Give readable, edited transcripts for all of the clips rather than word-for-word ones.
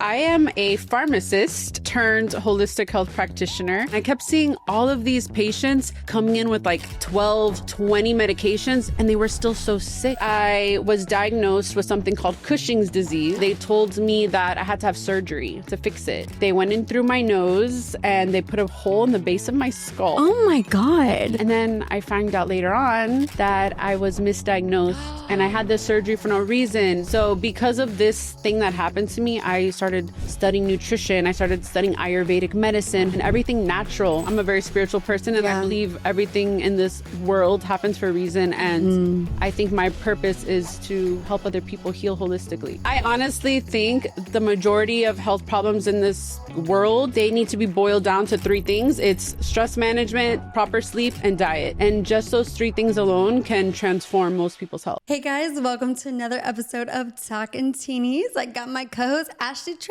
I am a pharmacist turned holistic health practitioner. I kept seeing all of these patients coming in with like 12, 20 medications, and they were still so sick. I was diagnosed with something called Cushing's disease. They told me that I had to have surgery to fix it. They went in through my nose and they put a hole in the base of my skull. Oh my God. And then I found out later on that I was misdiagnosed and I had this surgery for no reason. So because of this thing that happened to me, I started studying nutrition. I started studying Ayurvedic medicine and everything natural. I'm a very spiritual person and I believe everything in this world happens for a reason. And I think my purpose is to help other people heal holistically. I honestly think the majority of health problems in this world, they need to be boiled down to three things. It's stress management, proper sleep, and diet. And just those three things alone can transform most people's health. Hey guys, welcome to another episode of Talkin' Tinis. I got my co-host Ashley Travers.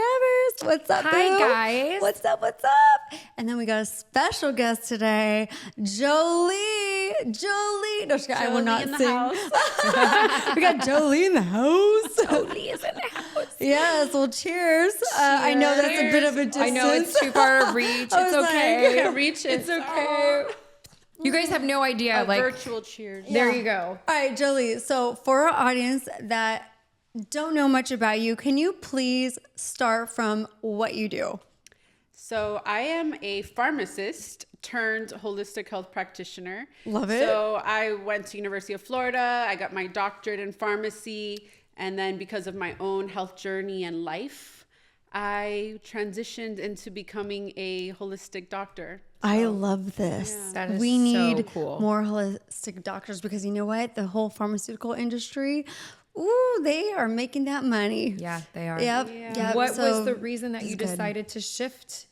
What's up, Hi, boo? guys. What's up? What's up? And then we got a special guest today, Jolie. No, I will not in the sing. house. We got Jolie in the house. Jolie is in the house. Yes, well, cheers. I know that's a bit of a distance. I know it's too far to reach. I was It's okay. like, You can't reach it. It's okay. You guys have no idea. A virtual cheers. There you go. All right, Jolie. So for our audience that don't know much about you, can you please start from what you do? So I am a pharmacist turned holistic health practitioner. Love it. So I went to University of Florida. I got my doctorate in pharmacy. And then because of my own health journey and life, I transitioned into becoming a holistic doctor. I love this. That is we so need cool. more holistic doctors because you know what? The whole pharmaceutical industry, ooh, they are making that money. Yeah, they are. Yep. What So was the reason that this you is good. decided to shift?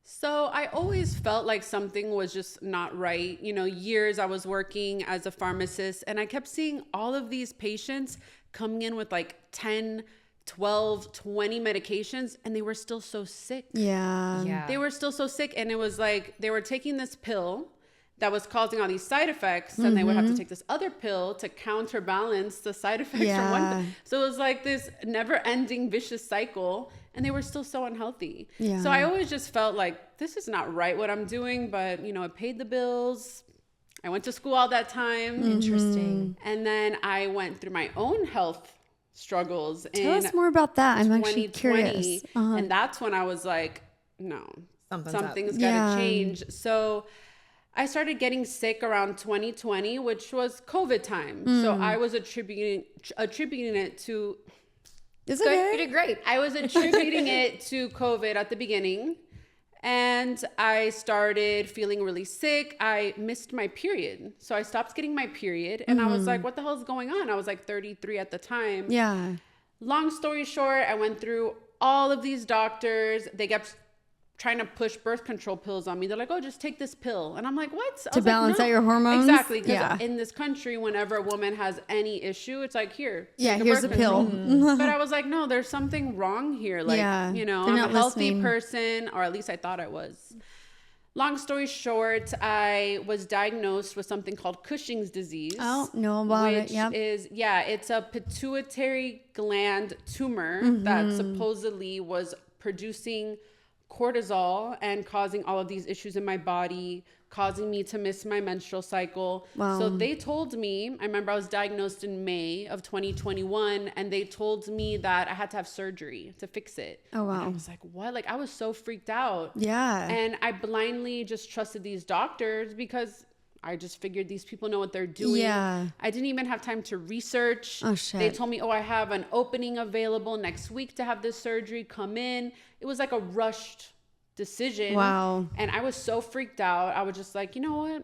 So I always felt like something was just not right. You know, years I was working as a pharmacist and I kept seeing all of these patients coming in with like 10, 12, 20 medications and they were still so sick. Yeah. They were still so sick. And it was like they were taking this pill that was causing all these side effects and they would have to take this other pill to counterbalance the side effects from one. So it was like this never ending vicious cycle and they were still so unhealthy. Yeah. So I always just felt like this is not right what I'm doing, but you know, it paid the bills. I went to school all that time. Interesting. And then I went through my own health struggles. Tell us more about that. I'm actually 2020, curious. and that's when I was like, no, something's got to change. So I started getting sick around 2020, which was COVID time. So I was attributing it to It's Good. okay. You did great. I was attributing it to COVID at the beginning. And I started feeling really sick. I missed my period. So I stopped getting my period. And I was like, what the hell is going on? I was like 33 at the time. Yeah. Long story short, I went through all of these doctors. They kept trying to push birth control pills on me. They're like, oh, just take this pill. And I'm like, what? To balance out your hormones? Exactly. Because Yeah. in this country, whenever a woman has any issue, it's like, here. Yeah, take here's a birth pill. control. But I was like, no, there's something wrong here. Like, Yeah, you know, they're I'm a not healthy listening. person, or at least I thought I was. Long story short, I was diagnosed with something called Cushing's disease. Oh, know about it. Which Yep. is, it's a pituitary gland tumor Mm-hmm. that supposedly was producing cortisol and causing all of these issues in my body, causing me to miss my menstrual cycle. Wow. So they told me, I remember I was diagnosed in May of 2021, and they told me that I had to have surgery to fix it. Oh, wow. And I was like, what? Like, I was so freaked out. Yeah. And I blindly just trusted these doctors because I just figured these people know what they're doing. Yeah. I didn't even have time to research. Oh, shit. They told me, I have an opening available next week to have this surgery. Come in. It was like a rushed decision. Wow. And I was so freaked out. I was just like, you know what?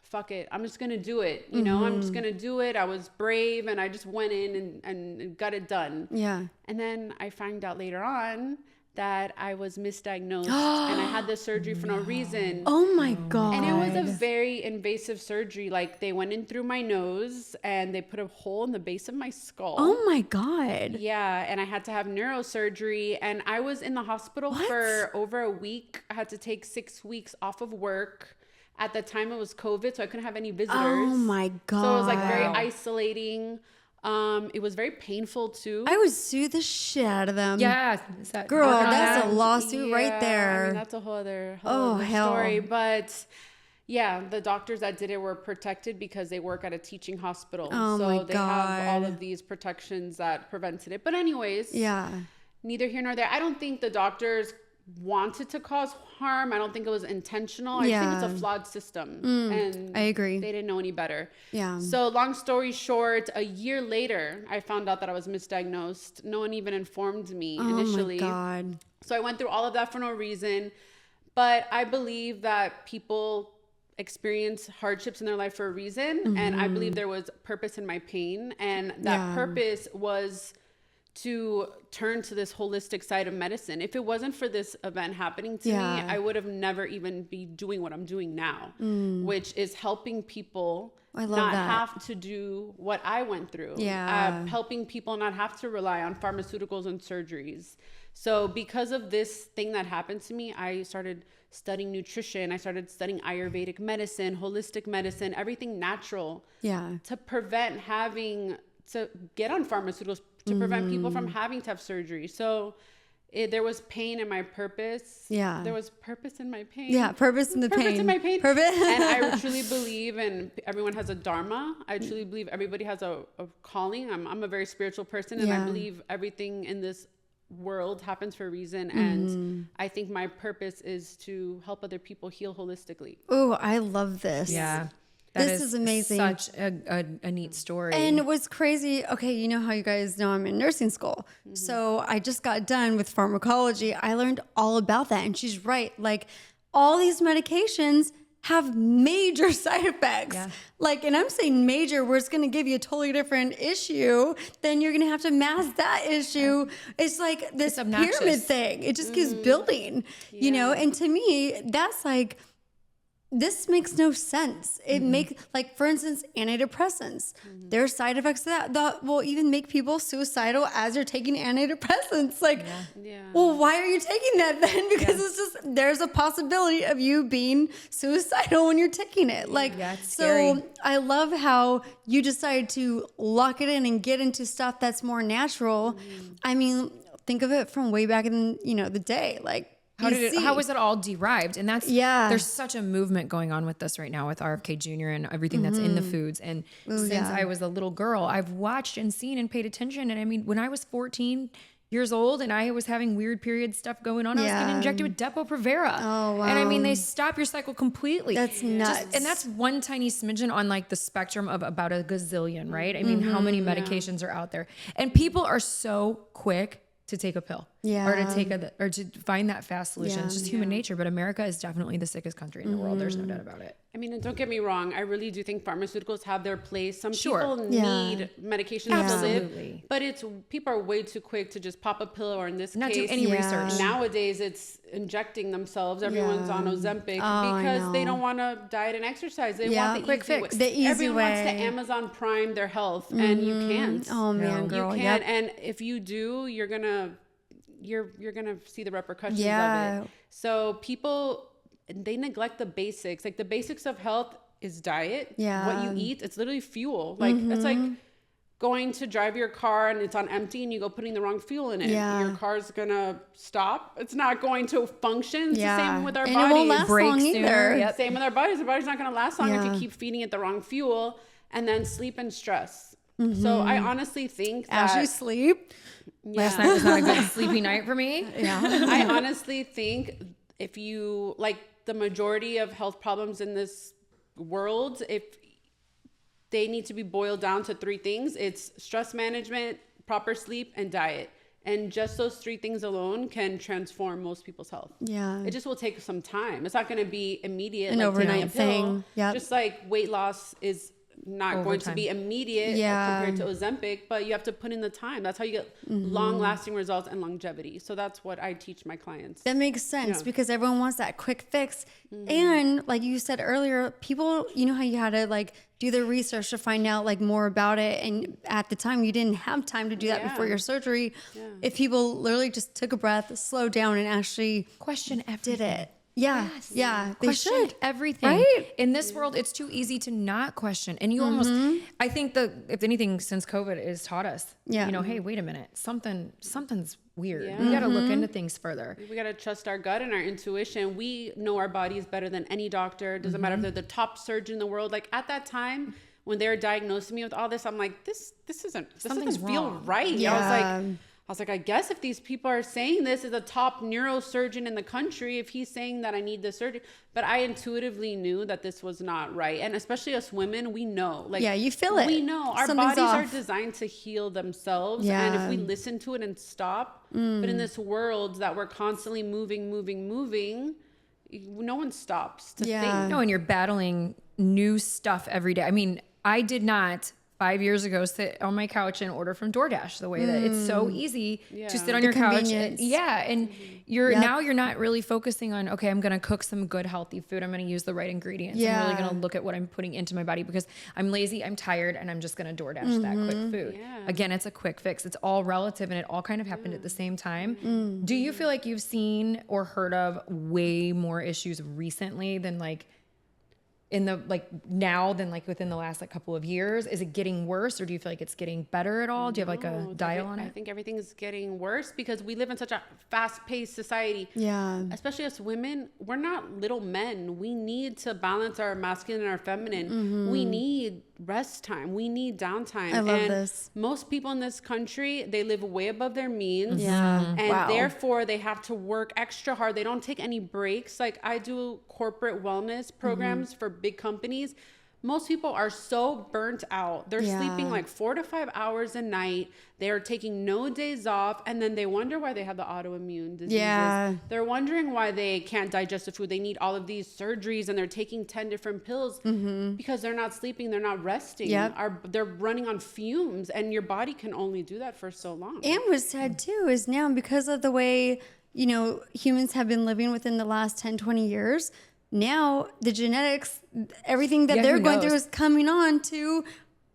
Fuck it. I'm just going to do it. You know, I'm just going to do it. I was brave and I just went in and got it done. Yeah. And then I found out later on that I was misdiagnosed and I had this surgery for no reason. Oh my God. And it was a very invasive surgery. Like they went in through my nose and they put a hole in the base of my skull. Oh my God. Yeah, and I had to have neurosurgery and I was in the hospital for over a week. I had to take 6 weeks off of work. At the time it was COVID, so I couldn't have any visitors. Oh my God. So it was like very isolating. It was very painful too. I would sue the shit out of them. Yeah. Is that Girl, working on that's that? a lawsuit right I there. mean, that's a whole other hell. story. But yeah, the doctors that did it were protected because they work at a teaching hospital. Oh so my they have all God. of these protections that prevented it. But anyways, Yeah. neither here nor there. I don't think the doctors wanted to cause harm. I don't think it was intentional. I think Yeah. it's a flawed system. And I agree. they didn't know any better. Yeah. So long story short, a year later, I found out that I was misdiagnosed. No one even informed me initially. Oh my God. So I went through all of that for no reason. But I believe that people experience hardships in their life for a reason. And I believe there was purpose in my pain. And that purpose was to turn to this holistic side of medicine. If it wasn't for this event happening to me, I would have never even be doing what I'm doing now, which is helping people I love not that. have to do what I went through. Yeah. Helping people not have to rely on pharmaceuticals and surgeries. So because of this thing that happened to me, I started studying nutrition. I started studying Ayurvedic medicine, holistic medicine, everything natural. Yeah. To prevent having to get on pharmaceuticals, to prevent people from having to have surgery. So there was pain in my purpose. Yeah. There was purpose in my pain. Yeah. Purpose in the Purpose pain. in my pain. Purpose. And I truly believe, and everyone has a dharma. I truly believe everybody has a calling. I'm a very spiritual person, and I Yeah. believe everything in this world happens for a reason. And I think my purpose is to help other people heal holistically. Oh, I love this. Yeah. This is amazing. Such a neat story. And it was crazy. Okay, you know how you guys know I'm in nursing school. So I just got done with pharmacology. I learned all about that. And she's right. Like all these medications have major side effects. Yeah. Like, and I'm saying major, where it's going to give you a totally different issue. Then you're going to have to mask that issue. It's like this It's pyramid obnoxious. thing. It just keeps building, you know? And to me, that's like, this makes no sense. It makes, like, for instance, antidepressants. There are side effects to that will even make people suicidal as you're taking antidepressants. Like, well, why are you taking that then? Because it's just, there's a possibility of you being suicidal when you're taking it. Like, it's so scary. I love how you decided to lock it in and get into stuff that's more natural. I mean, think of it from way back in, you know, the day. Like, How was it all derived? And that's, Yeah. there's such a movement going on with this right now with RFK Jr. and everything that's in the foods. And since I was a little girl, I've watched and seen and paid attention. And I mean, when I was 14 years old and I was having weird period stuff going on, I was getting injected with Depo-Provera. Oh, wow. And I mean, they stop your cycle completely. That's nuts. And that's one tiny smidgen on like the spectrum of about a gazillion, right? I mean, how many medications are out there? And people are so quick to take a pill or to take or to find that fast solution. It's just human nature, but America is definitely the sickest country in the world. There's no doubt about it. I mean, and don't get me wrong. I really do think pharmaceuticals have their place. Some Sure. people Yeah. need medication to live, Absolutely. but people are way too quick to just pop a pill, or in this Not case, do any research. Nowadays, it's injecting themselves. Everyone's on Ozempic I because they know. don't want to diet and exercise. They Yeah. want the Quick easy fix. way. The easy Everyone wants to way. Amazon Prime their health, and you can't. Oh man, No. girl. You can't, Yep. and if you do, you're gonna see the repercussions Yeah. of it. So people, they neglect the basics. Like the basics of health is diet. Yeah. What you eat, it's literally fuel. Like it's like going to drive your car and it's on empty and you go putting the wrong fuel in it. Yeah. Your car's gonna stop. It's not going to function. It's Yeah. the same with our And bodies. it won't last Break long sooner. either. Yep. Same with our bodies. Our body's not going to last long if Yeah. you keep feeding it the wrong fuel. And then sleep and stress. So I honestly think that As you sleep. Last night was not a good sleepy night for me. I honestly think if you like the majority of health problems in this world, if they need to be boiled down to three things, it's stress management, proper sleep, and diet. And just those three things alone can transform most people's health. Yeah. It just will take some time. It's not going to be immediate. An like taking overnight a pill. thing. Yep. Just like weight loss is not Over going to time. be immediate Yeah. compared to Ozempic, but you have to put in the time. That's how you get long-lasting results and longevity. So that's what I teach my clients. That makes sense Yeah. because everyone wants that quick fix. And like you said earlier, people, you know how you had to like do the research to find out like more about it. And at the time you didn't have time to do that before your surgery. If people literally just took a breath, slowed down and actually Question did it. Yeah. Yes. Yeah. They Question should. everything. Right? In this world, it's too easy to not question. And you almost, I think if anything, since COVID has taught us, Yeah. you know, hey, wait a minute, something's weird. Yeah. We got to look into things further. We got to trust our gut and our intuition. We know our bodies better than any doctor. It doesn't matter if they're the top surgeon in the world. Like at that time when they were diagnosing me with all this, I'm like, this doesn't feel wrong. right. Yeah. I was like, I guess if these people are saying this is a top neurosurgeon in the country, if he's saying that I need this surgery, but I intuitively knew that this was not right. And especially us women, we know, like, Yeah, you feel it. We know our Something's bodies are off. designed to heal themselves. Yeah. And if we listen to it and stop, but in this world that we're constantly moving, no one stops to Yeah. think. No, and you're battling new stuff every day. I mean, I did not 5 years ago sit on my couch and order from DoorDash the way that it's so easy to sit on your couch. And, and now you're not really focusing on, okay, I'm going to cook some good healthy food. I'm going to use the right ingredients. I'm really going to look at what I'm putting into my body because I'm lazy, I'm tired, and I'm just going to DoorDash that quick food. Yeah. Again, it's a quick fix. It's all relative and it all kind of happened at the same time. Do you feel like you've seen or heard of way more issues recently than like in the now than like within the last like couple of years? Is it getting worse or do you feel like it's getting better at all? Do you have like a dial on it? I think everything is getting worse because we live in such a fast-paced society. Yeah. Especially us women, we're not little men. We need to balance our masculine and our feminine. We need rest time. We need downtime. I love this. Most people in this country, they live way above their means. Yeah. And therefore they have to work extra hard. They don't take any breaks. Like I do corporate wellness programs for big companies. Most people are so burnt out. They're sleeping like 4 to 5 hours a night. They are taking no days off. And then they wonder why they have the autoimmune diseases. Yeah. They're wondering why they can't digest the food. They need all of these surgeries and they're taking 10 different pills because they're not sleeping. They're not resting. They're running on fumes and your body can only do that for so long. And what's sad too is now because of the way, you know, humans have been living within the last 10, 20 years, now the genetics, everything that they're going through is coming on to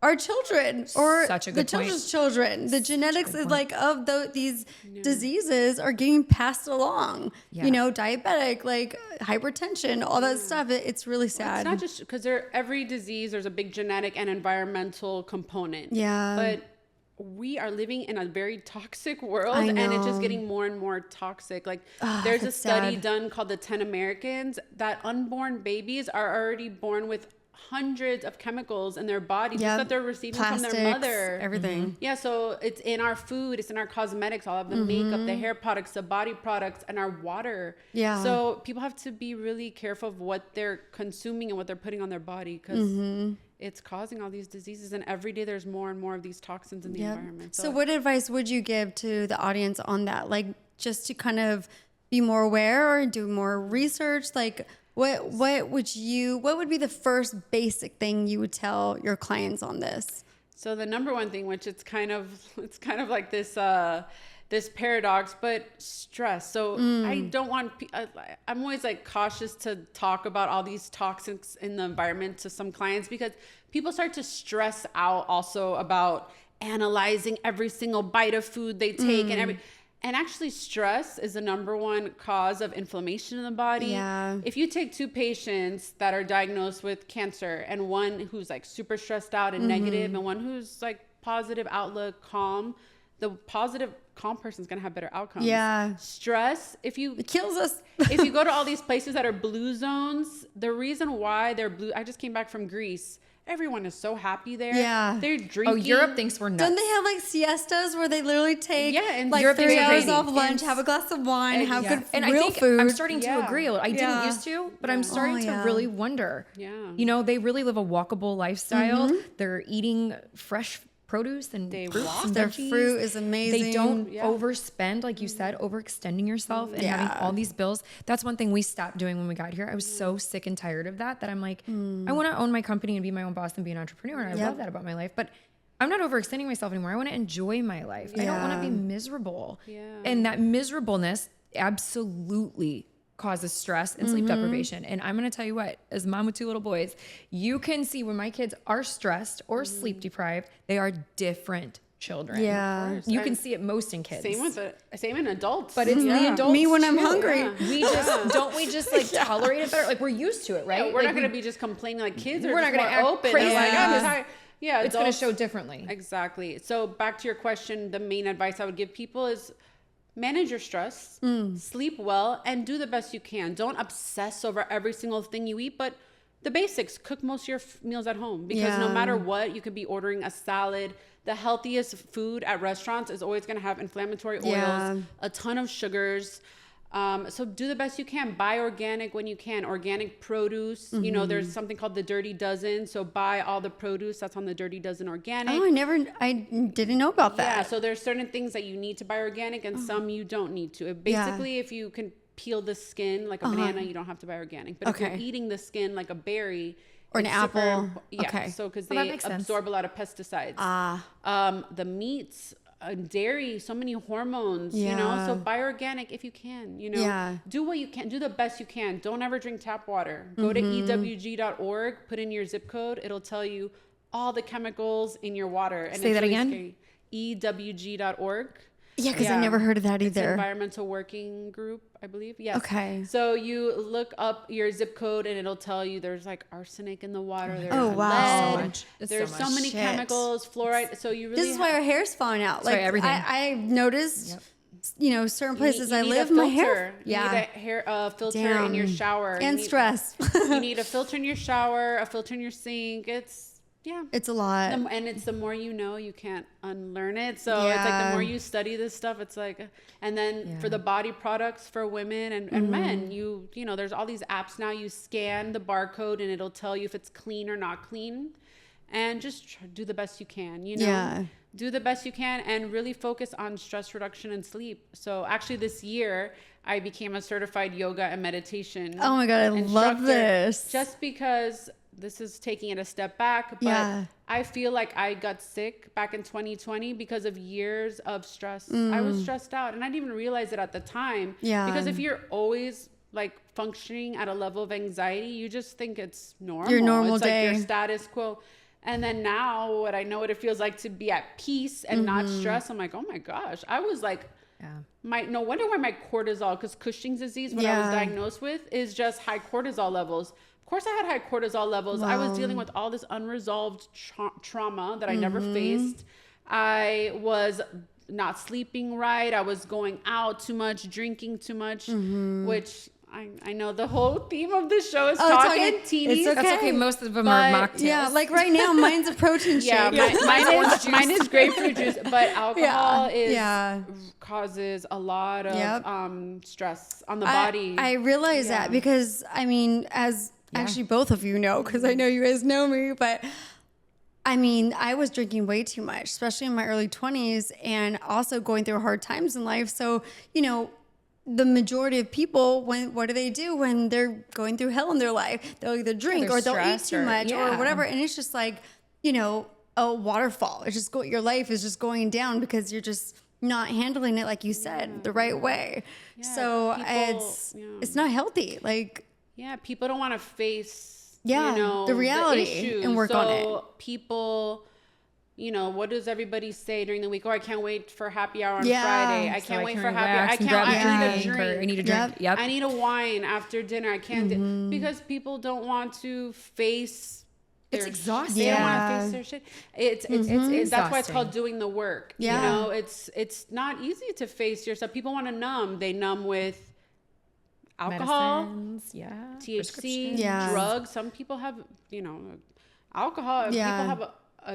our children or the children's children. The genetics is like of these diseases are getting passed along, you know, diabetic, like hypertension, all that stuff. It's really sad. It's not just because every disease, there's a big genetic and environmental component. Yeah. But we are living in a very toxic world and it's just getting more and more toxic. Like there's a study done called the 10 Americans that unborn babies are already born with hundreds of chemicals in their body just that they're receiving Plastics, from their mother. Everything. Yeah, so it's in our food, it's in our cosmetics, all of the makeup, the hair products, the body products, and our water. Yeah. So people have to be really careful of what they're consuming and what they're putting on their body because it's causing all these diseases. And every day there's more and more of these toxins in the environment. So what advice would you give to the audience on that? Like just to kind of be more aware or do more research? Like what would be the first basic thing you would tell your clients on this? So the number one thing, which it's kind of like this paradox, but stress. So I don't want, I'm always like cautious to talk about all these toxins in the environment to some clients because people start to stress out also about analyzing every single bite of food they take and actually stress is the number one cause of inflammation in the body. Yeah. If you take two patients that are diagnosed with cancer and one who's like super stressed out and negative and one who's like positive outlook, calm, the positive calm person is going to have better outcomes. Yeah. Stress, it kills us. If you go to all these places that are blue zones, the reason why they're blue, I just came back from Greece. Everyone is so happy there. Yeah. They're drinking. Oh, Europe thinks we're nuts. Don't they have like siestas where they literally take and like Europe 3 hours crazy. off lunch, have a glass of wine, have good and real I think food? I'm starting to agree. I didn't used to, but I'm starting to really wonder. Yeah. You know, they really live a walkable lifestyle. They're eating fresh produce and fruits and Their veggies. fruit is amazing. They don't overspend, like you said, overextending yourself and having all these bills. That's one thing we stopped doing when we got here. I was so sick and tired of that I'm like, I want to own my company and be my own boss and be an entrepreneur. And I love that about my life. But I'm not overextending myself anymore. I want to enjoy my life. I don't want to be miserable. Yeah. And that miserableness absolutely causes stress and sleep deprivation. And I'm going to tell you what, as mom with 2 little boys, you can see when my kids are stressed or sleep deprived, they are different children. Yeah. You can see it most in kids. Same in adults. But it's the adults Me when I'm too. hungry. Don't we just like tolerate it better? Like we're used to it, right? Yeah, we're like not going to be just complaining like kids are we're just not gonna more act open. crazy. They're like, Yeah. I'm tired. Yeah, it's going to adults- show differently. Exactly. So back to your question, the main advice I would give people is manage your stress, sleep well, and do the best you can. Don't obsess over every single thing you eat, but the basics, cook most of your meals at home, because no matter what, you could be ordering a salad. The healthiest food at restaurants is always going to have inflammatory oils, a ton of sugars. So do the best you can. Buy organic when you can. Organic produce. You know, there's something called the Dirty Dozen. So buy all the produce that's on the Dirty Dozen organic. Oh, I didn't know about that. Yeah, so there's certain things that you need to buy organic and some you don't need to. Basically, if you can peel the skin like a banana, you don't have to buy organic. But if you're eating the skin like a berry or an apple, so because that they makes sense. absorb a lot of pesticides. The meats, dairy, so many hormones, you know, so buy organic if you can, you know, do what you can, do the best you can. Don't ever drink tap water. Go to ewg.org, put in your zip code. It'll tell you all the chemicals in your water. And say that really again. Scary. ewg.org. Yeah, because I never heard of that It's an either. environmental working group, I believe. Yes. Okay. So you look up your zip code and it'll tell you there's like arsenic in the water. There's wow. lead. There's so many Shit. chemicals, fluoride. So you really This is why our hair's falling out. why Like everything. I've noticed, you know, certain places you I need live, a my filter. hair. You need a hair filter in your shower. And you need, stress. You need a filter in your shower, a filter in your sink. It's a lot. And it's the more you know, you can't unlearn it. So it's like the more you study this stuff, it's like, and then for the body products for women and men, you know, there's all these apps now. You scan the barcode and it'll tell you if it's clean or not clean, and just do the best you can, you know, do the best you can and really focus on stress reduction and sleep. So actually this year I became a certified yoga and meditation. Oh my God, I love this. Just because this is taking it a step back, but I feel like I got sick back in 2020 because of years of stress. I was stressed out and I didn't even realize it at the time. Because if you're always like functioning at a level of anxiety, you just think it's normal. Your normal it's day. Like your status quo. And then now what I know what it feels like to be at peace and not stressed, I'm like, oh my gosh, I was like, no wonder why my cortisol, because Cushing's disease, what I was diagnosed with is just high cortisol levels. Of course I had high cortisol levels. I was dealing with all this unresolved trauma that I never faced. I was not sleeping right. I was going out too much, drinking too much, which I know the whole theme of the show is talking teenies. It's okay. That's okay. Most of them are mocktails. Yeah, like right now, mine's a protein shake. Mine is grapefruit juice, but alcohol causes a lot of stress on the body. I realize that because I mean, as actually both of you know, because I know you guys know me, but I mean, I was drinking way too much, especially in my early 20s, and also going through hard times in life. So, you know, the majority of people, what do they do when they're going through hell in their life? They'll either drink or they'll eat too much or whatever. And it's just like, you know, a waterfall. It's just your life is just going down because you're just not handling it, like you said, the right way. So it's not healthy. Like, people don't want to face, the reality issues. And work on it. People, you know, what does everybody say during the week? Oh, I can't wait for happy hour on Friday. I can't wait for happy hour. I need a drink. I need a drink. Yep. I need a wine after dinner. I can't because people don't want to face. It's exhausting. They don't want to face their shit. It's that's why it's called doing the work. Yeah. You know, it's not easy to face yourself. People want to numb. They numb with alcohol, medicines, THC, drugs. Some people have, you know, alcohol. People have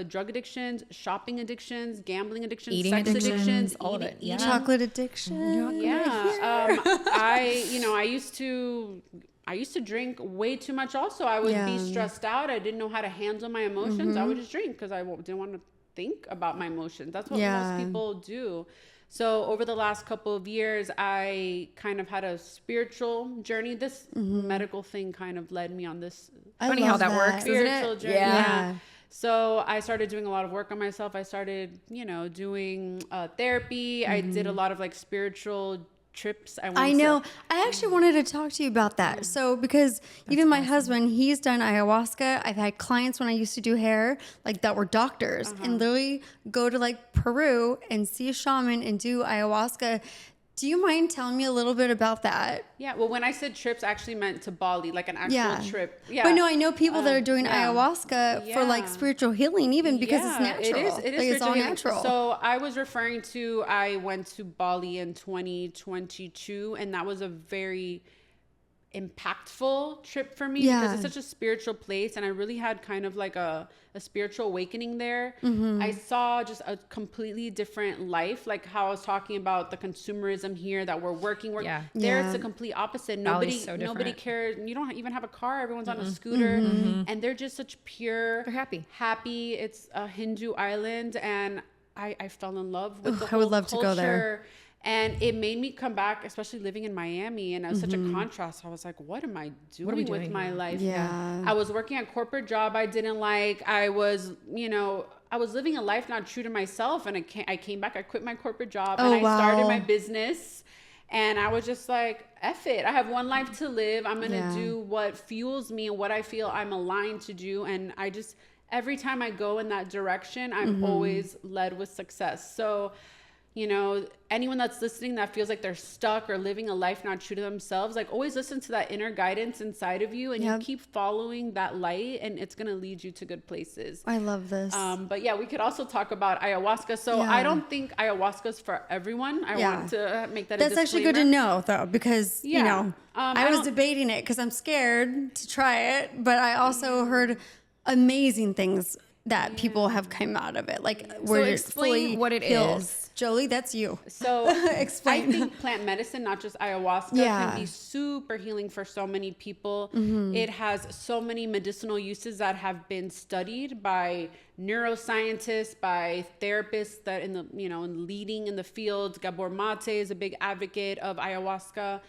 drug addictions, shopping addictions, gambling addictions, eating sex addictions, all of it. Eating. Chocolate addiction. I used to drink way too much also. I would be stressed out. I didn't know how to handle my emotions. I would just drink because I didn't want to think about my emotions. That's what most people do. So over the last couple of years, I kind of had a spiritual journey. This medical thing kind of led me on this. Funny how that works, spiritual isn't it? journey. Yeah. So I started doing a lot of work on myself. I started, you know, doing therapy. I did a lot of like spiritual trips. I know. I actually wanted to talk to you about that. So, because even my husband, he's done ayahuasca. I've had clients when I used to do hair, like that were doctors, and literally go to like Peru and see a shaman and do ayahuasca. Do you mind telling me a little bit about that? Yeah, well, when I said trips, I actually meant to Bali, like an actual trip. Yeah. But no, I know people that are doing ayahuasca for like spiritual healing, even because it's natural. It is like, it's all healing. natural. So I was referring to, I went to Bali in 2022, and that was a very impactful trip for me because it's such a spiritual place, and I really had kind of like a spiritual awakening there. I saw just a completely different life, like how I was talking about the consumerism here that we're working there. It's the complete opposite. Nobody cares. You don't even have a car. Everyone's on a scooter, and they're just such pure. They're happy. It's a Hindu island, and I fell in love with the whole I would love culture. to go there. And it made me come back, especially living in Miami. And it was such a contrast. I was like, what am I doing with my life? Yeah. I was working a corporate job I didn't like. I was living a life not true to myself. And I came back, I quit my corporate job and I started my business. And I was just like, F it. I have one life to live. I'm going to do what fuels me and what I feel I'm aligned to do. And every time I go in that direction, I'm always led with success. So, anyone that's listening that feels like they're stuck or living a life not true to themselves, like always listen to that inner guidance inside of you, and you keep following that light, and it's going to lead you to good places. I love this. But yeah, we could also talk about ayahuasca. So I don't think ayahuasca is for everyone. I want to make that That's a disclaimer. actually good to know, though, because, I was debating it because I'm scared to try it, but I also heard amazing things that people have come out of it. Like, so explain what it is. Jolie, that's you. So explain. I think plant medicine, not just ayahuasca, can be super healing for so many people. It has so many medicinal uses that have been studied by neuroscientists, by therapists that leading in the field. Gabor Mate is a big advocate of ayahuasca.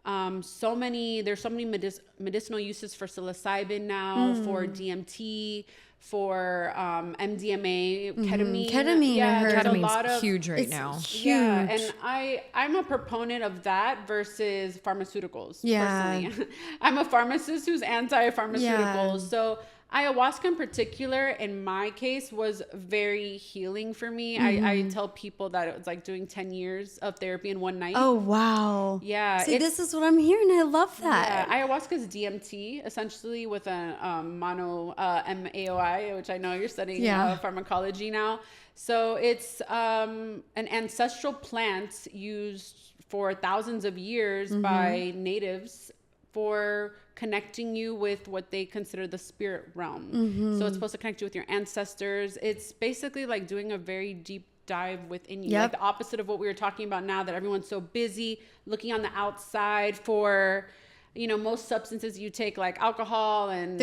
There's so many medicinal uses for psilocybin now, for DMT, for MDMA, ketamine. Ketamine, I heard. Ketamine's huge right now. Huge. Yeah, and I'm a proponent of that versus pharmaceuticals. Personally. I'm a pharmacist who's anti-pharmaceuticals. So ayahuasca in particular, in my case, was very healing for me. I tell people that it was like doing 10 years of therapy in one night. Oh, wow. Yeah. See, this is what I'm hearing. I love that. Yeah, ayahuasca is DMT, essentially, with a MAOI, which I know you're studying pharmacology now. So it's an ancestral plant used for thousands of years by natives for connecting you with what they consider the spirit realm. So it's supposed to connect you with your ancestors. It's basically like doing a very deep dive within you, like the opposite of what we were talking about now, that everyone's so busy looking on the outside for most substances you take, like alcohol and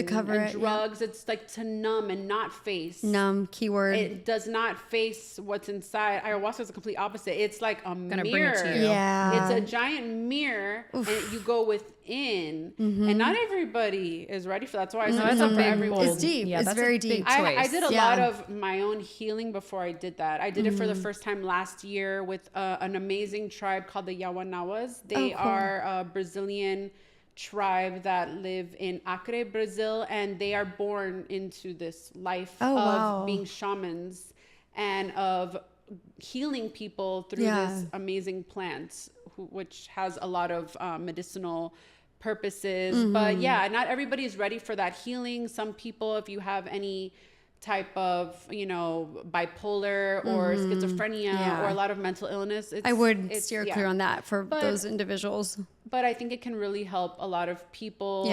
drugs. It's like to numb and not face. Numb, keyword. It does not face what's inside. Ayahuasca is the complete opposite. It's like a mirror. Bring it to you. Yeah. It's a giant mirror, and you go within. And not everybody is ready for that. That's why I said it's not for everyone. It's deep. Yeah, it's very deep. I did a lot of my own healing before I did that. I did it for the first time last year with an amazing tribe called the Yawanawas. They are a Brazilian tribe that live in Acre, Brazil, and they are born into this life of being shamans and of healing people through this amazing plant, which has a lot of medicinal purposes. But yeah, not everybody is ready for that healing. Some people, if you have any type of bipolar or schizophrenia or a lot of mental illness, I would steer clear on that for those individuals. But I think it can really help a lot of people.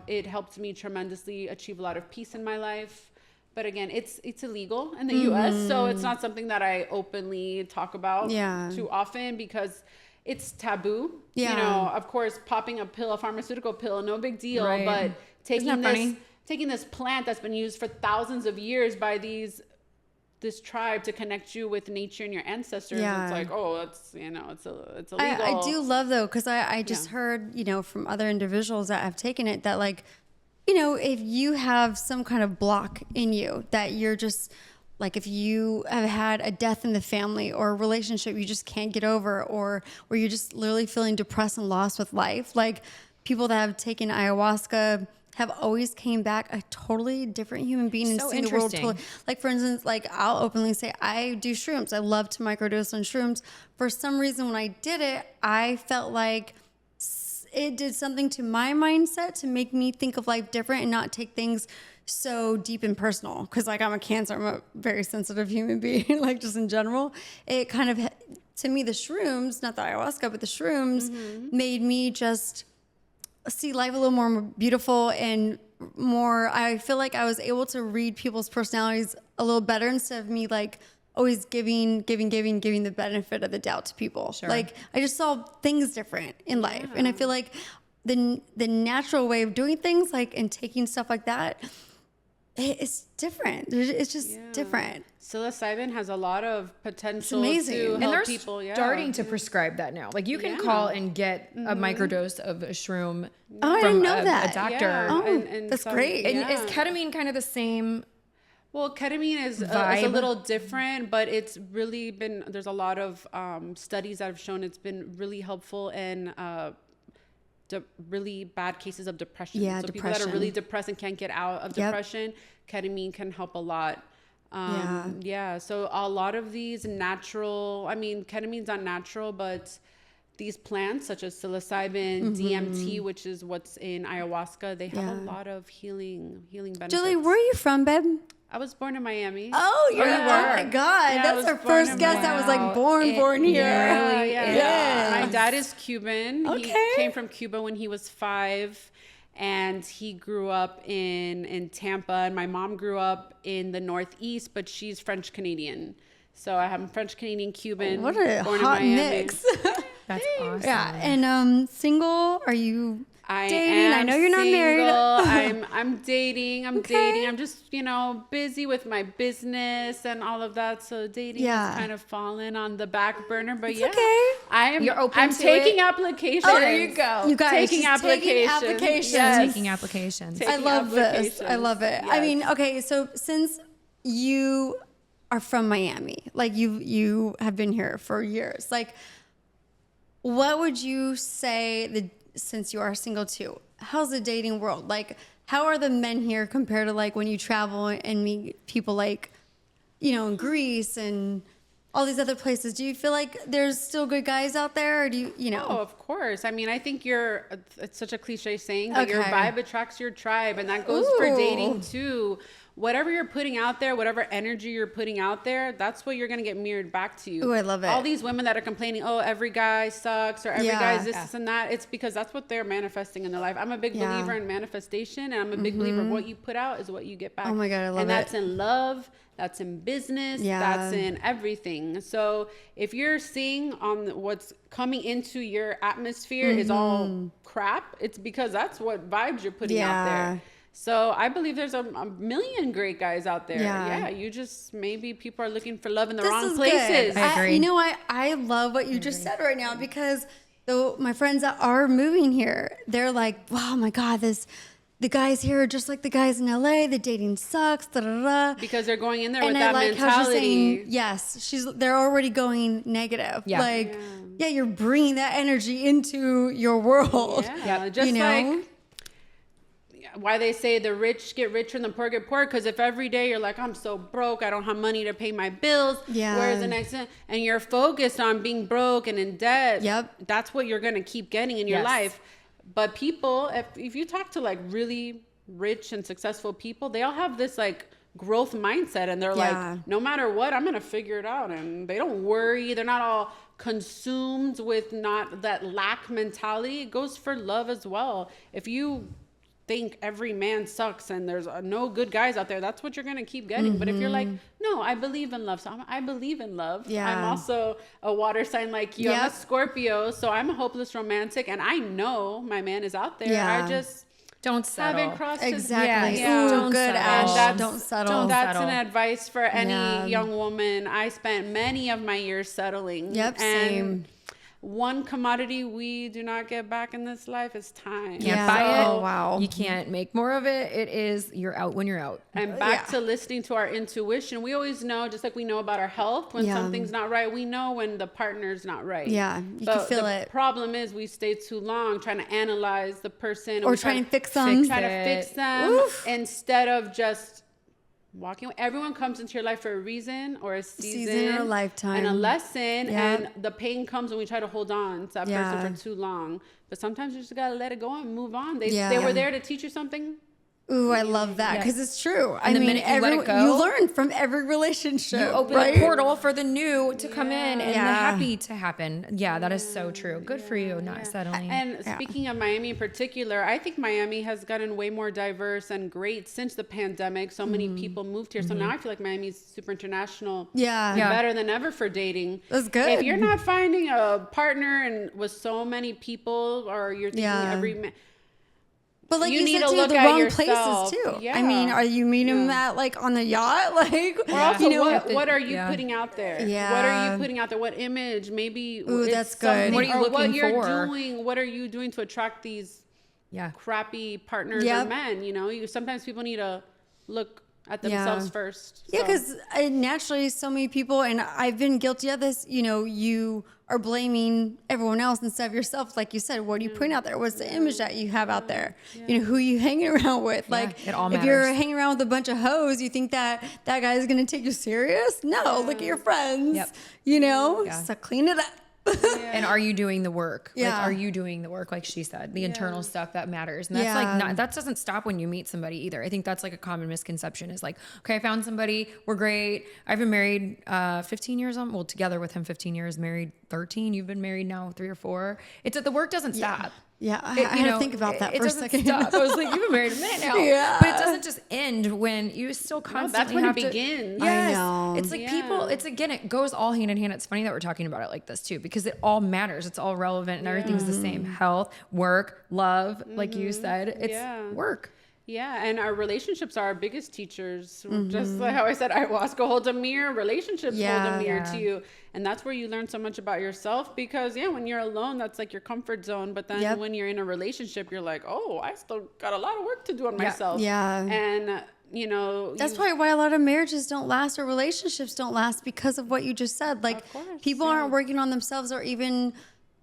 It helped me tremendously achieve a lot of peace in my life. But again, it's illegal in the US, so it's not something that I openly talk about too often because it's taboo. Of course, popping a pharmaceutical pill, no big deal. Right. But taking this plant that's been used for thousands of years by this tribe to connect you with nature and your ancestors. It's like, it's illegal. I do love though, because I just heard, from other individuals that have taken it that if you have some kind of block in you that you're just like if you have had a death in the family or a relationship you just can't get over, or you're just literally feeling depressed and lost with life, like people that have taken ayahuasca have always came back a totally different human being and So seen the world interesting. totally. Like for instance, like I'll openly say I do shrooms. I love to microdose on shrooms. For some reason, when I did it, I felt like it did something to my mindset to make me think of life different and not take things so deep and personal. Because like I'm a Cancer, I'm a very sensitive human being, like just in general. It kind of, to me, the shrooms, not the ayahuasca, but the shrooms made me just see life a little more beautiful and more, I feel like I was able to read people's personalities a little better instead of me like always giving the benefit of the doubt to people. Sure. Like I just saw things different in life. And I feel like the natural way of doing things, like, and taking stuff like that, it's different. It's just different. Psilocybin has a lot of potential amazing. to And help they're people. starting to prescribe that now. Like you can call and get a microdose of a shroom Oh, I from didn't know that. a doctor. Yeah. Oh, And that's some- great. And Yeah. is ketamine kind of the same? Well, ketamine is a Vibe. little different, but it's really been, there's a lot of studies that have shown it's been really helpful in really bad cases of depression. Yeah, so people that are depression. really depressed and can't get out of Yep. depression, ketamine can help a lot. Yeah. Yeah. So a lot of these natural, I mean, ketamine's not natural, but these plants such as psilocybin, DMT, which is what's in ayahuasca, they have a lot of healing benefits. Julie, where are you from, babe? I was born in Miami. Oh, you're Yeah. oh my God. Yeah, I That's was our born first in guest that was like Wow. born here. Yeah. Yes. My dad is Cuban. Okay. He came from Cuba when he was 5, and he grew up in Tampa. And my mom grew up in the Northeast, but she's French Canadian. So I have French Canadian Cuban. What a born in hot Miami. mix. That's awesome. Yeah. And single, are you I dating? I am know you're not married. single. I'm dating. I'm just, busy with my business and all of that. So dating has kind of fallen on the back burner. But okay. You're open I'm to taking it? applications. Oh, there you go. You guys, Taking she's applications. applications. Yes. Taking applications. Taking I love this. applications. I love it. Yes. I mean, okay, so since you are from Miami, like you have been here for years, like what would you say since you are single too, how's the dating world? Like how are the men here compared to like when you travel and meet people like, in Greece and all these other places? Do you feel like there's still good guys out there, or do you know? Oh, of course. I mean, I think it's such a cliche saying, but your Okay. vibe attracts your tribe. And that goes for dating too. Whatever you're putting out there, whatever energy you're putting out there, that's what you're going to get mirrored back to you. Ooh, I love it. All these women that are complaining, oh, every guy sucks, or every guy is this and that. It's because that's what they're manifesting in their life. I'm a big believer in manifestation, and I'm a big believer what you put out is what you get back. Oh my God, I love and that's it. in love. That's in business. That's in everything. So if you're seeing on what's coming into your atmosphere is all crap, it's because that's what vibes you're putting out there. So I believe there's a million great guys out there. Yeah. You just, maybe people are looking for love in the wrong places. Good. I agree. You know what? I love what you just said right now, because my friends that are moving here, they're like, wow, my God, the guys here are just like the guys in LA. The dating sucks. Da, da, da. Because they're going in there And with I that like how she's mentality. saying, yes, they're already going negative. Yeah. Like, you're bringing that energy into your world. Yeah. Just You know? like why they say the rich get richer and the poor get poor, because if every day you're like, I'm so broke, I don't have money to pay my bills, where's the next thing? And you're focused on being broke and in debt, that's what you're going to keep getting in your life. But people, if you talk to like really rich and successful people, they all have this like growth mindset, and they're like, no matter what, I'm going to figure it out. And they don't worry. They're not all consumed with not that lack mentality. It goes for love as well. If you think every man sucks and there's no good guys out there, that's what you're going to keep getting. But if you're like, no, I believe in love, so I believe in love. I'm also a water sign like you. I'm a Scorpio, so I'm a hopeless romantic, and I know my man is out there. I just don't settle. haven't crossed Exactly. Yes. Ooh, Don't good, settle. Ash. Don't settle. That's settle. an advice for any young woman. I spent many of my years settling. Yep, and same. one commodity we do not get back in this life is time. Can't buy it. Oh, wow. You can't make more of it. It is, you're out when you're out. And back to listening to our intuition. We always know, just like we know about our health, when something's not right, we know when the partner's not right. Yeah, you can feel it. The problem is we stay too long trying to analyze the person. Or trying to fix them. Try to fix them instead of just walking away. Everyone comes into your life for a reason or a season or a lifetime. And a lesson. And the pain comes when we try to hold on to that person for too long. But sometimes you just got to let it go and move on. They were there to teach you something. Ooh, I love that because it's true. And the minute you let it go, you learn from every relationship. You open a portal for the new to come in and the happy to happen. Yeah, that is so true. Good for you, not settling. And speaking of Miami in particular, I think Miami has gotten way more diverse and great since the pandemic. So many people moved here. So now I feel like Miami is super international. Yeah. Better than ever for dating. That's good. If you're not finding a partner and with so many people, or you're thinking every man. But like You you need said to too, look the at wrong yourself. places too. Yeah. I mean, are you meeting them at like on the yacht? Like, Or also, you know, what are you putting out there? Yeah. What are you putting out there? What image? Maybe Ooh, it's that's good. something- What are you or what looking you're for? doing? What are you doing to attract these crappy partners or men? You know, sometimes people need to look at themselves first. Yeah, because naturally, so many people, and I've been guilty of this. You know, you are blaming everyone else instead of yourself. Like you said, what are you putting out there? What's the image that you have out there? You know, who you hanging around with? Like, it all if you're matters. hanging around with a bunch of hoes, you think that that guy is going to take you serious? No, look at your friends. Yep. You know, so clean it up. And are you doing the work? Like, Yeah. are you doing the work? Like she said, the internal stuff that matters. And that's like, not, that doesn't stop when you meet somebody either. I think that's like a common misconception is like, okay, I found somebody, we're great. I've been married 15 years, well, together with him 15 years, married 13. You've been married now 3 or 4. It's that the work doesn't stop. Yeah, I had to think about that for a second. Stop. I was like, you've been married a minute now. Yeah. But it doesn't just end when you still constantly that's when have it to. begins. Yes. I know. It's like people, it's again, it goes all hand in hand. It's funny that we're talking about it like this too, because it all matters. It's all relevant and everything's the same. Health, work, love, like you said, it's work. Yeah, and our relationships are our biggest teachers. Just like how I said, ayahuasca holds a mirror, relationships hold a mirror to you. And that's where you learn so much about yourself because, when you're alone, that's like your comfort zone. But then when you're in a relationship, you're like, oh, I still got a lot of work to do on myself. Yeah. And, that's probably why a lot of marriages don't last or relationships don't last because of what you just said. Like, people aren't working on themselves or even,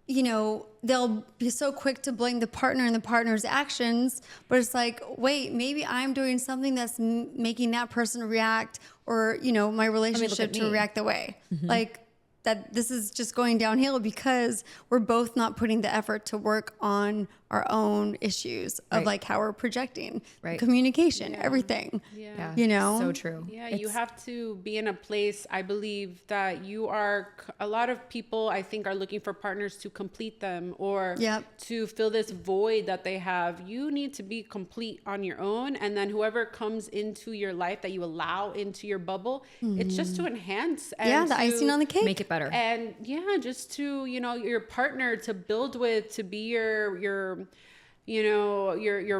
they'll be so quick to blame the partner and the partner's actions. But it's like, wait, maybe I'm doing something that's making that person react or, my relationship to react the way. Like, that this is just going downhill because we're both not putting the effort to work on our own issues of like how we're projecting, communication, everything. So true. Yeah, you have to be in a place, I believe, that you are, a lot of people, I think, are looking for partners to complete them or to fill this void that they have. You need to be complete on your own. And then whoever comes into your life that you allow into your bubble, it's just to enhance. And the icing on the cake. Make it better. And just to, your partner to build with, to be your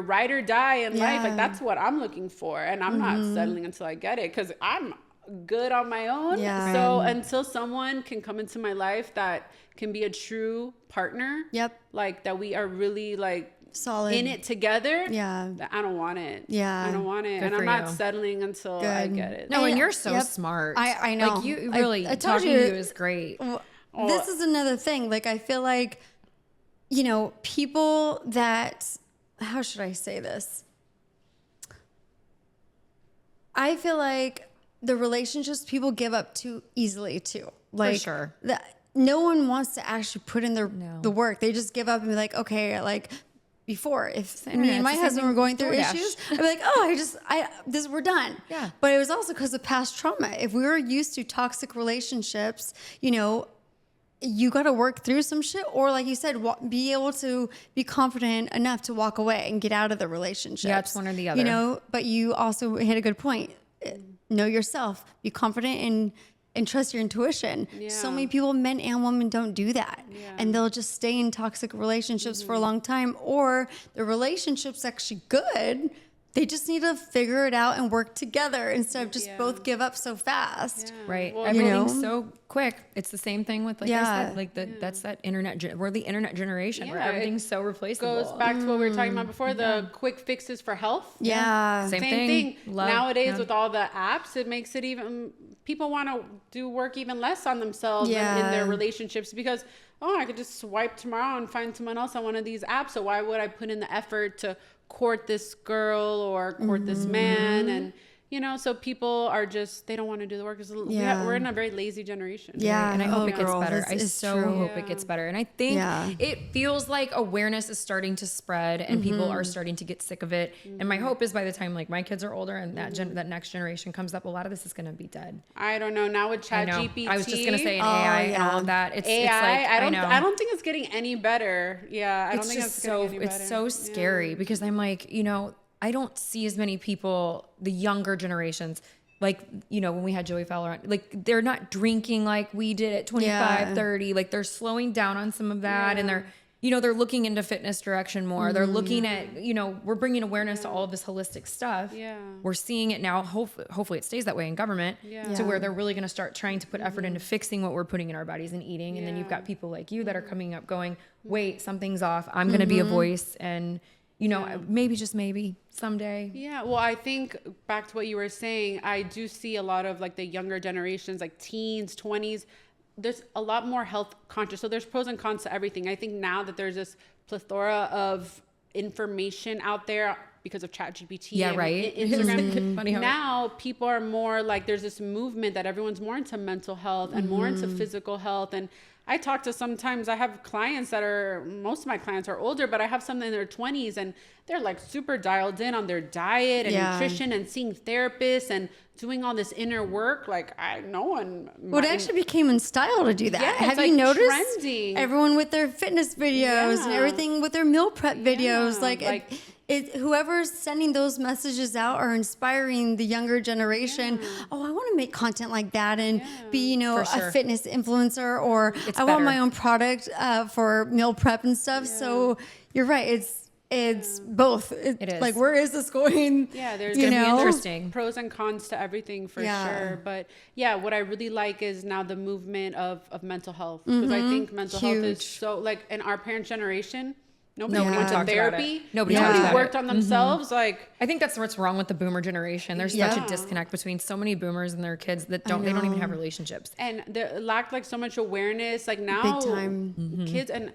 ride or die in life. Like that's what I'm looking for. And I'm not settling until I get it because I'm good on my own. Yeah. So until someone can come into my life that can be a true partner, like that we are really like solid in it together. Yeah. I don't want it. Yeah. I don't want it. Good and for I'm not you. settling until I get it. No, and you're so smart. I know. Like you really, I told talking you, to you is great. This is another thing. Like, I feel like, people that, how should I say this? I feel like the relationships people give up too easily too. Like, sure. No one wants to actually put in the work. They just give up and be like, okay, like before, if me and my husband were going through issues, I'd be like, oh, we're done. Yeah. But it was also because of past trauma. If we were used to toxic relationships, you got to work through some shit, or like you said, be able to be confident enough to walk away and get out of the relationship. Yeah, it's one or the other. But you also hit a good point. Know yourself, be confident and trust your intuition. Yeah. So many people, men and women, don't do that. Yeah. And they'll just stay in toxic relationships for a long time, or the relationship's actually good, they just need to figure it out and work together instead of just both give up so fast. Yeah. Right. Well, Everything's so quick. It's the same thing with, like I Yeah. said, like that's that internet. We're the internet generation where Yeah, everything's so replaceable. goes back to what we were talking about before, the quick fixes for health. Yeah. Same Same thing. Love. Nowadays Yeah. with all the apps, it makes it even, people want to do work even less on themselves Yeah. and in their relationships because, oh, I could just swipe tomorrow and find someone else on one of these apps. So why would I put in the effort to court this girl or court this man? And, you know, so people are just, they don't want to do the work. 'Cause we're in a very lazy generation. Yeah. And I hope it gets girl, better. this I is so true. hope it gets better. And I think it feels like awareness is starting to spread and people are starting to get sick of it. And my hope is by the time like my kids are older and that next generation comes up, a lot of this is going to be dead. I don't know. Now with I Chat know. GPT. I was just going to say AI and all of that. It's AI, like, I don't think it's getting any better. Yeah. I don't think it's getting any better. It's so scary because I'm like, you know, I don't see as many people, the younger generations, like, you know, when we had Joey Fowler on, like they're not drinking like we did at 25, 30, like they're slowing down on some of that and they're, you know, they're looking into fitness direction more. They're looking at, you know, we're bringing awareness to all of this holistic stuff. Yeah. We're seeing it now. Hopefully it stays that way in government to where they're really going to start trying to put effort into fixing what we're putting in our bodies and eating. And then you've got people like you that are coming up going, wait, something's off. I'm going to be a voice and, you know, maybe just maybe someday. Yeah. Well, I think back to what you were saying, I do see a lot of like the younger generations, like teens, 20s, there's a lot more health conscious. So there's pros and cons to everything. I think now that there's this plethora of information out there because of ChatGPT and Instagram, Funny how now people are more like, there's this movement that everyone's more into mental health and more into physical health. And I talk to, sometimes I have clients that are, most of my clients are older, but I have some in their 20s and they're like super dialed in on their diet and nutrition and seeing therapists and doing all this inner work. Like no one. Well, it actually became in style to do that. Yeah, Have it's you like noticed? trending. Everyone with their fitness videos and everything with their meal prep videos. Like whoever's sending those messages out are inspiring the younger generation. Oh, I want to make content like that and be, you know, a fitness influencer, or I want my own product for meal prep and stuff. So you're right. It's both. It is. Like, where is this going? Yeah, there's going to be interesting. Pros and cons to everything for sure. But yeah, what I really like is now the movement of mental health. Because I think mental health is so, like, in our parents' generation, nobody went to therapy. Nobody worked on themselves. Like, I think that's what's wrong with the boomer generation. There's such a disconnect between so many boomers and their kids that they don't even have relationships. And they lacked like so much awareness. Like now, big time. Kids and,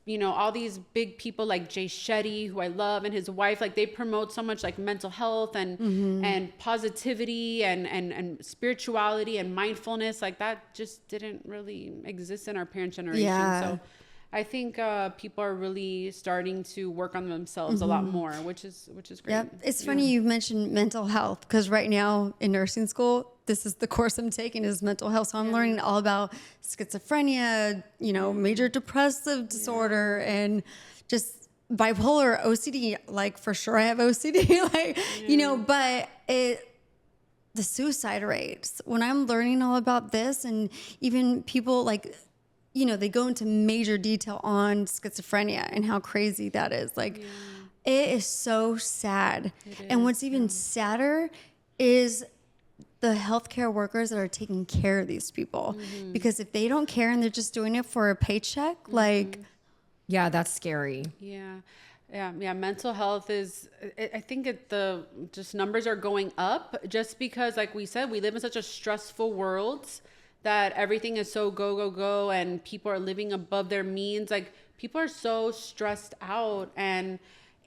you know, all these big people like Jay Shetty, who I love, and his wife, like they promote so much like mental health and positivity and spirituality and mindfulness. Like that just didn't really exist in our parents' generation. So I think people are really starting to work on themselves a lot more, which is great. Yep. It's funny you mentioned mental health, because right now in nursing school, this is the course I'm taking is mental health. So I'm learning all about schizophrenia, you know, major depressive disorder and just bipolar, OCD. Like for sure I have OCD, like, you know, but the suicide rates, when I'm learning all about this, and even people like, you know, they go into major detail on schizophrenia and how crazy that is. Like, it is so sad. And what's even sadder is the healthcare workers that are taking care of these people. Because if they don't care and they're just doing it for a paycheck, like... Yeah, that's scary. Yeah. Mental health is, I think the just numbers are going up just because, like we said, we live in such a stressful world that everything is so go, and people are living above their means. Like people are so stressed out and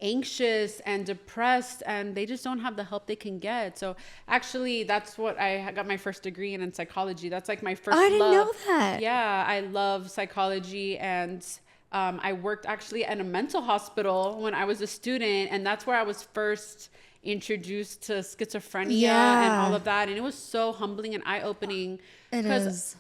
anxious and depressed, and they just don't have the help they can get. So actually that's what I got my first degree in psychology. That's like my first love. I didn't know that. Yeah, I love psychology, and I worked actually at a mental hospital when I was a student, and that's where I was first introduced to schizophrenia and all of that. And it was so humbling and eye-opening because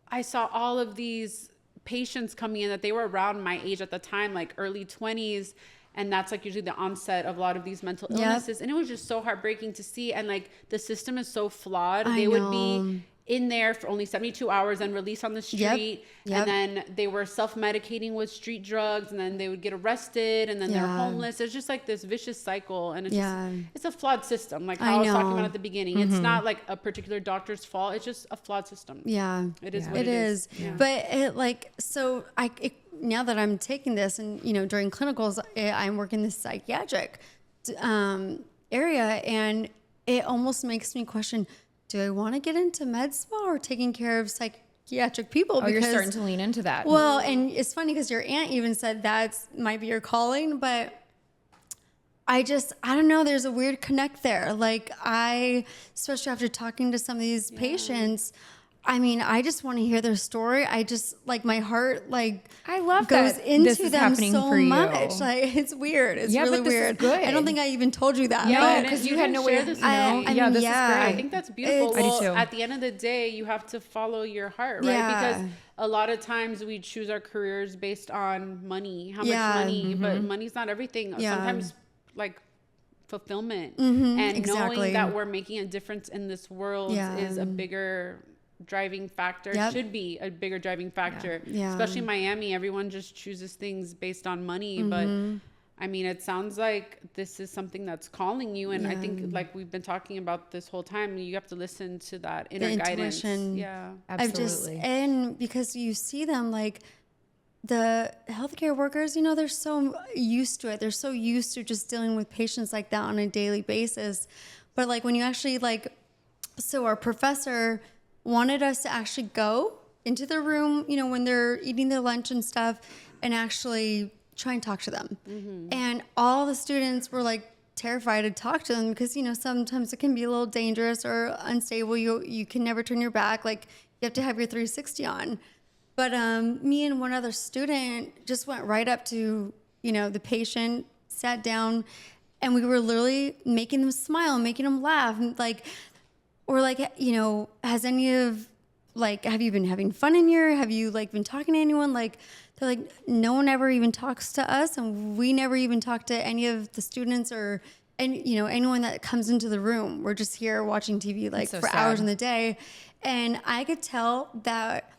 I saw all of these patients coming in that they were around my age at the time, like early 20s. And that's like usually the onset of a lot of these mental illnesses. And it was just so heartbreaking to see. And like the system is so flawed. They would be in there for only 72 hours and released on the street. And then they were self-medicating with street drugs, and then they would get arrested, and then they're homeless. It's just like this vicious cycle, and it's just, it's a flawed system, like how I was talking about at the beginning. It's not like a particular doctor's fault. It's just a flawed system. It is what it is. But it like, so now that I'm taking this, and you know, during clinicals, I'm working this psychiatric area, and it almost makes me question, do I want to get into med spa or taking care of psychiatric people? Because you're starting to lean into that. Well, and it's funny because your aunt even said that might be your calling, but I don't know. There's a weird connect there. Like especially after talking to some of these patients, I mean, I just want to hear their story. I just like my heart, like I love goes that into this is them happening so for you. much. Like it's weird. It's really but this weird. is good. I don't think I even told you that. Yeah, because you had no way. This This is great. I think that's beautiful. I do too. At the end of the day, you have to follow your heart, right? Because a lot of times we choose our careers based on money, how much money, but money's not everything. Sometimes like fulfillment and knowing that we're making a difference in this world is a bigger driving factor. Should be a bigger driving factor. Especially in Miami, everyone just chooses things based on money, but I mean, it sounds like this is something that's calling you, and I think like we've been talking about this whole time, you have to listen to that inner guidance. Absolutely. And because you see them, like the healthcare workers, you know, they're so used to it. They're so used to just dealing with patients like that on a daily basis. But like when you actually so our professor wanted us to actually go into the room, you know, when they're eating their lunch and stuff, and actually try and talk to them. And all the students were like terrified to talk to them because, you know, sometimes it can be a little dangerous or unstable. You can never turn your back. Like you have to have your 360 on. But me and one other student just went right up to, you know, the patient, sat down, and we were literally making them smile, making them laugh. And like, or like, you know, have you been having fun in here? Have you like been talking to anyone? Like, they're like, no one ever even talks to us, and we never even talk to any of the students or you know, anyone that comes into the room. We're just here watching TV like for hours in the day. And I could tell that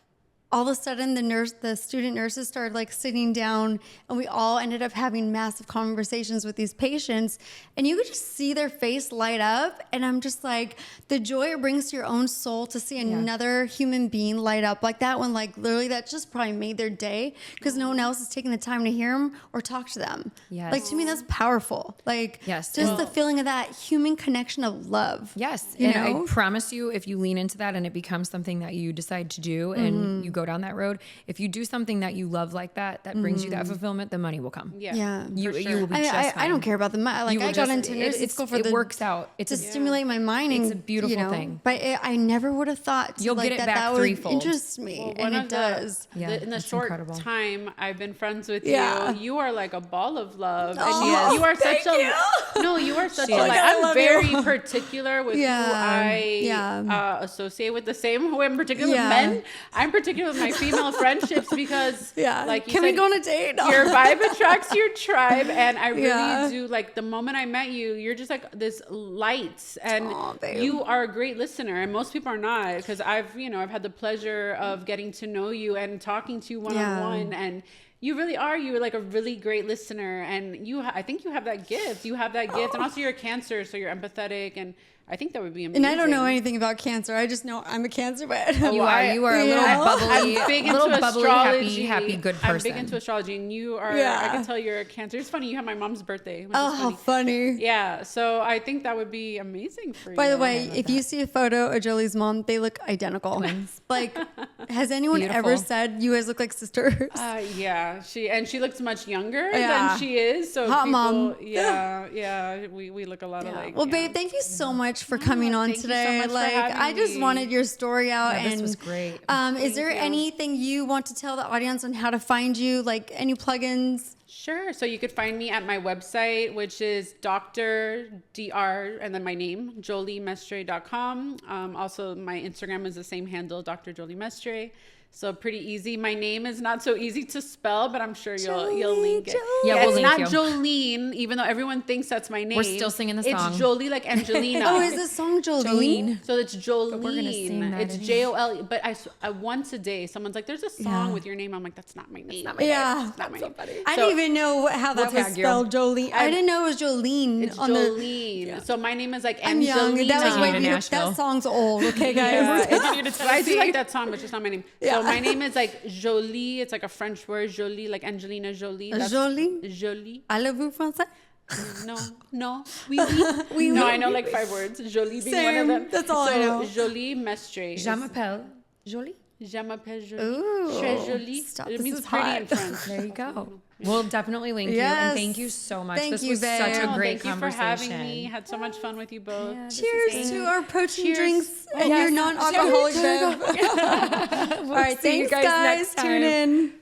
all of a sudden the student nurses started like sitting down, and we all ended up having massive conversations with these patients, and you could just see their face light up. And I'm just like, the joy it brings to your own soul to see another human being light up like that, when like literally that just probably made their day because no one else is taking the time to hear them or talk to them. Like to me, that's powerful. Like just the feeling of that human connection of love. And I promise you, if you lean into that and it becomes something that you decide to do and you go down that road, if you do something that you love like that brings you that fulfillment, the money will come. You will be just fine. I don't care about the money. Like I got into nursing school for it works out. It's to stimulate my mind. It's a beautiful thing. But I never would have thought you'll get it back that threefold. Would interest me, and it does. In the short time I've been friends with you are like a ball of love. Oh, you are such you are such a like. I'm very particular with who I associate with. The same way I'm particular with men. I'm particular with my female friendships because like you can we go on a date? Your vibe attracts your tribe, and I really do. Like the moment I met you, you're just like this light, and you are a great listener, and most people are not, because I've had the pleasure of getting to know you and talking to you one-on-one, and you really are. You're like a really great listener, and I think you have that gift. You have that gift, and also you're a Cancer, so you're empathetic, and I think that would be amazing. And I don't know anything about Cancer. I just know I'm a Cancer, but you are a little bubbly, I'm big into astrology. happy, good person. I'm big into astrology, and you are. I can tell you're a Cancer. It's funny. You have my mom's birthday. How funny! Yeah, so I think that would be amazing for you. By the way, if you see a photo of Jolie's mom, they look identical. Twins. Like, has anyone ever said you guys look like sisters? Yeah, she looks much younger than she is. So hot mom. Yeah, we look a lot alike. Well, babe, thank you so much for coming on today. You so much for having I just wanted your story out. This was great. Is there anything you want to tell the audience on how to find you? Like any plugins? Sure. So you could find me at my website, which is Dr. and then my name, joliemestre.com. Also, my Instagram is the same handle, Dr. Jolie Mestre. So pretty easy. My name is not so easy to spell, but I'm sure you'll link it. Jolie. Yeah, we'll it's link not you. Jolene, even though everyone thinks that's my name. We're still singing the song. It's Jolie, like Angelina. Oh, is the song Jolene? So it's Jolene. we're gonna sing that It's in Jole. But I once a day, someone's like, "There's a song with your name." I'm like, "That's not my name." Yeah. It's not my name. I didn't even know how that was tag you. spelled, Jolene. I didn't know it was Jolene. It's Jolene. So my name is like I'm young. Angelina. That was way in Nashville. that song's old. Okay, guys. I do like that song, but it's just not my name. So my name is like Jolie. It's like a French word, Jolie, like Angelina Jolie. Jolie. Jolie. Allez-vous français? No. Oui. No, I know like 5 words. Jolie being one of them. That's all I know. Jolie Mestre. Je m'appelle Jolie. Je m'appelle Jolie. Ooh. Très jolie. Stop, It this means is pretty hot. in French. There you go. We'll definitely link you. Yes. And thank you so much. Thank This you, was babe. such a Oh, great thank you conversation. for having me. Had so much fun with you both. Cheers to our protein Cheers. drinks and Yes. your non-alcoholic Cheers. bev. All right, See you thanks, guys. next time. Tune in.